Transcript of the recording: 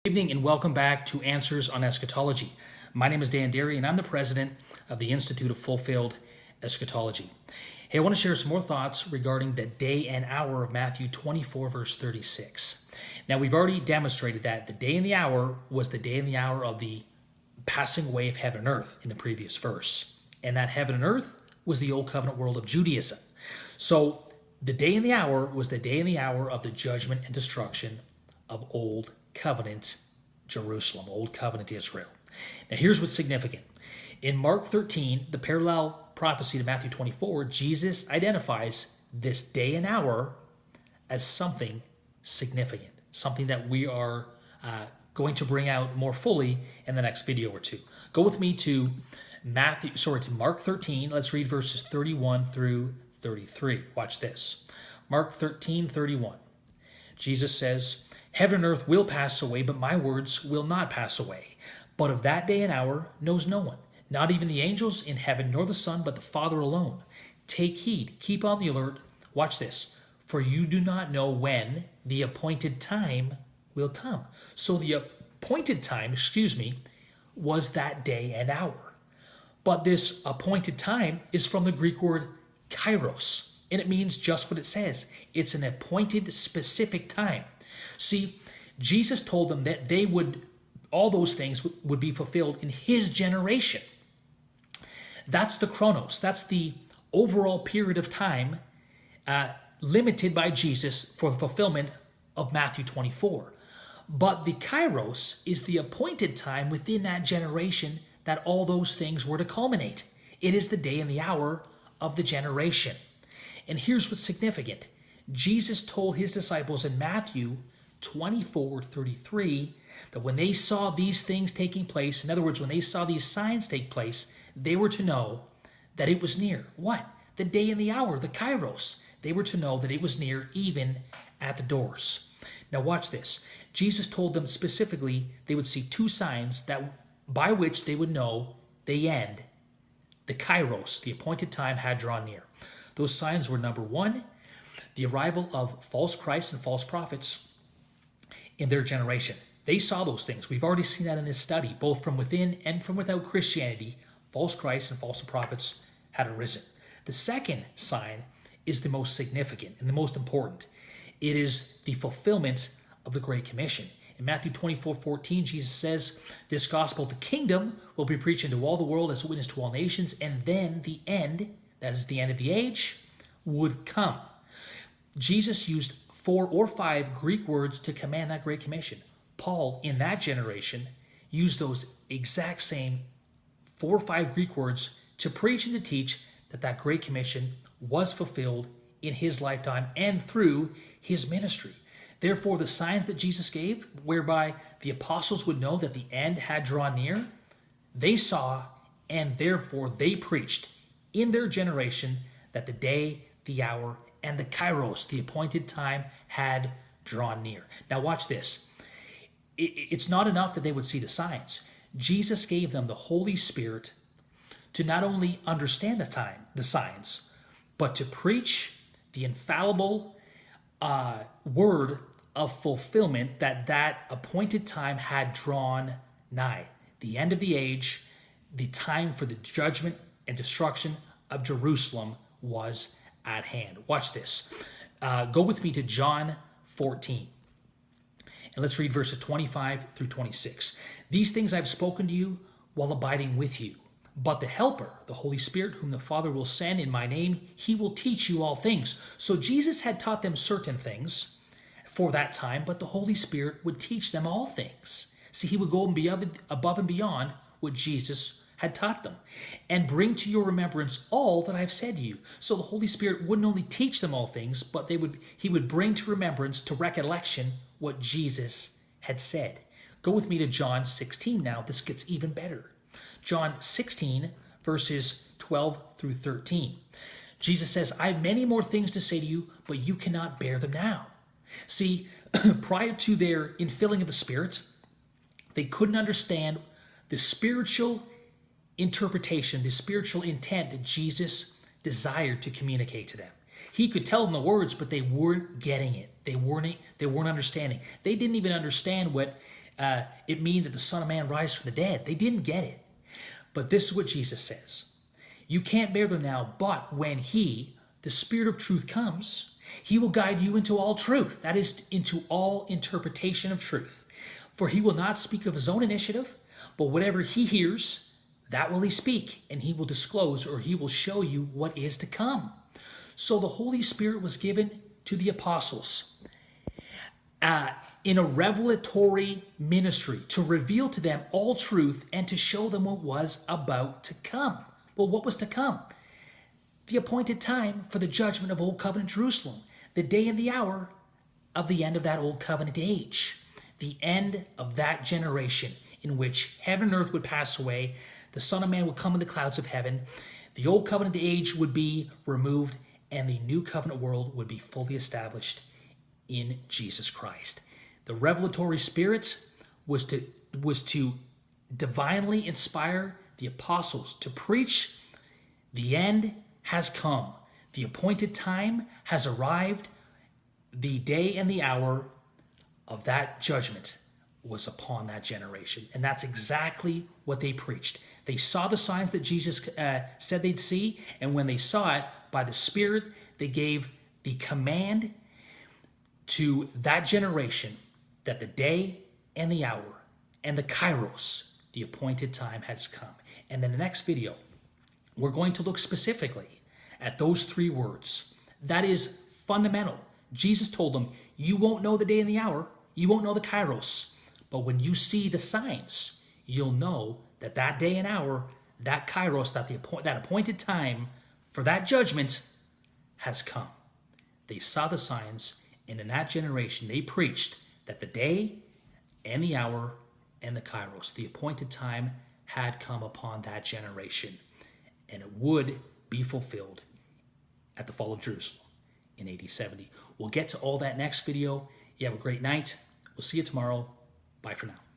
Good evening and welcome back to Answers on Eschatology. My name is Dan Derry and I'm the president of the Institute of Fulfilled Eschatology. Hey, I want to share some more thoughts regarding the day and hour of Matthew 24, verse 36. Now, we've already demonstrated that the day and the hour was the day and the hour of the passing away of heaven and earth in the previous verse. And that heaven and earth was the Old Covenant world of Judaism. So the day and the hour was the day and the hour of the judgment and destruction of Old Covenant Jerusalem, Old Covenant Israel. Now here's what's significant. In Mark 13, the parallel prophecy to Matthew 24, Jesus identifies this day and hour as something significant, something that we are going to bring out more fully in the next video or two. Go with me to Mark 13. Let's read verses 31 through 33. Watch this. Mark 13:31. Jesus says, "Heaven and earth will pass away, but my words will not pass away. But of that day and hour knows no one, not even the angels in heaven, nor the Son, but the Father alone. Take heed, keep on the alert." Watch this. "For you do not know when the appointed time will come." So the appointed time, was that day and hour. But this appointed time is from the Greek word kairos, and it means just what it says. It's an appointed specific time. See, Jesus told them that all those things would be fulfilled in his generation. That's the chronos. That's the overall period of time limited by Jesus for the fulfillment of Matthew 24. But the kairos is the appointed time within that generation that all those things were to culminate. It is the day and the hour of the generation. And here's what's significant. Jesus told his disciples in Matthew 24:33 that when they saw these things taking place, in other words, when they saw these signs take place, they were to know that it was near. What? The day and the hour, the kairos. They were to know that it was near, even at the doors. Now watch this. Jesus told them specifically they would see two signs by which they would know the end, the kairos, the appointed time, had drawn near. Those signs were, number one, the arrival of false Christs and false prophets in their generation. They saw those things. We've already seen that in this study, both from within and from without Christianity. False Christs and false prophets had arisen. The second sign is the most significant and the most important. It is the fulfillment of the Great Commission. In Matthew 24:14, Jesus says, "This gospel of the kingdom will be preached into all the world as a witness to all nations, and then the end," that is the end of the age, "would come." Jesus used 4 or 5 Greek words to command that Great Commission. Paul, in that generation, used those exact same 4 or 5 Greek words to preach and to teach that Great Commission was fulfilled in his lifetime and through his ministry. Therefore, the signs that Jesus gave, whereby the apostles would know that the end had drawn near, they saw, and therefore they preached in their generation that the day, the hour, and the kairos, the appointed time, had drawn near. Now watch this. It's not enough that they would see the signs. Jesus gave them the Holy Spirit to not only understand the signs, but to preach the infallible word of fulfillment that appointed time had drawn nigh. The end of the age, the time for the judgment and destruction of Jerusalem was at hand. Watch this. Go with me to John 14. And let's read verses 25 through 26. "These things I've spoken to you while abiding with you. But the Helper, the Holy Spirit, whom the Father will send in my name, he will teach you all things." So Jesus had taught them certain things for that time, but the Holy Spirit would teach them all things. See, he would go above and beyond what Jesus had taught them, "and bring to your remembrance all that I've said to you." So the Holy Spirit wouldn't only teach them all things, but he would bring to remembrance, to recollection, what Jesus had said. Go with me to John 16 now. This gets even better. John 16, verses 12 through 13. Jesus says, "I have many more things to say to you, but you cannot bear them now." See, prior to their infilling of the Spirit, they couldn't understand the spiritual interpretation, the spiritual intent that Jesus desired to communicate to them. He could tell them the words, but they weren't getting it. They weren't understanding. They didn't even understand what it mean that the Son of Man rise from the dead? They didn't get it. But this is what Jesus says. You can't bear them now, but when he, the Spirit of truth, comes, he will guide you into all truth. That is, into all interpretation of truth. For he will not speak of his own initiative, but whatever he hears, that will he speak, and he will disclose, or he will show you what is to come. So the Holy Spirit was given to the apostles in a revelatory ministry to reveal to them all truth and to show them what was about to come. Well, what was to come? The appointed time for the judgment of Old Covenant Jerusalem, the day and the hour of the end of that Old Covenant age, the end of that generation in which heaven and earth would pass away, the Son of Man would come in the clouds of heaven, the Old Covenant age would be removed, and the New Covenant world would be fully established in Jesus Christ. The revelatory spirit was to divinely inspire the apostles to preach, the end has come. The appointed time has arrived. The day and the hour of that judgment was upon that generation. And that's exactly what they preached. They saw the signs that Jesus said they'd see, and when they saw it, by the Spirit, they gave the command to that generation that the day and the hour and the kairos, the appointed time, has come. And in the next video, we're going to look specifically at those three words. That is fundamental. Jesus told them, you won't know the day and the hour, you won't know the kairos, but when you see the signs, you'll know that that day and hour, that kairos, that appointed time for that judgment has come. They saw the signs, and in that generation, they preached that the day and the hour and the kairos, the appointed time, had come upon that generation, and it would be fulfilled at the fall of Jerusalem in AD 70. We'll get to all that next video. You have a great night. We'll see you tomorrow. Bye for now.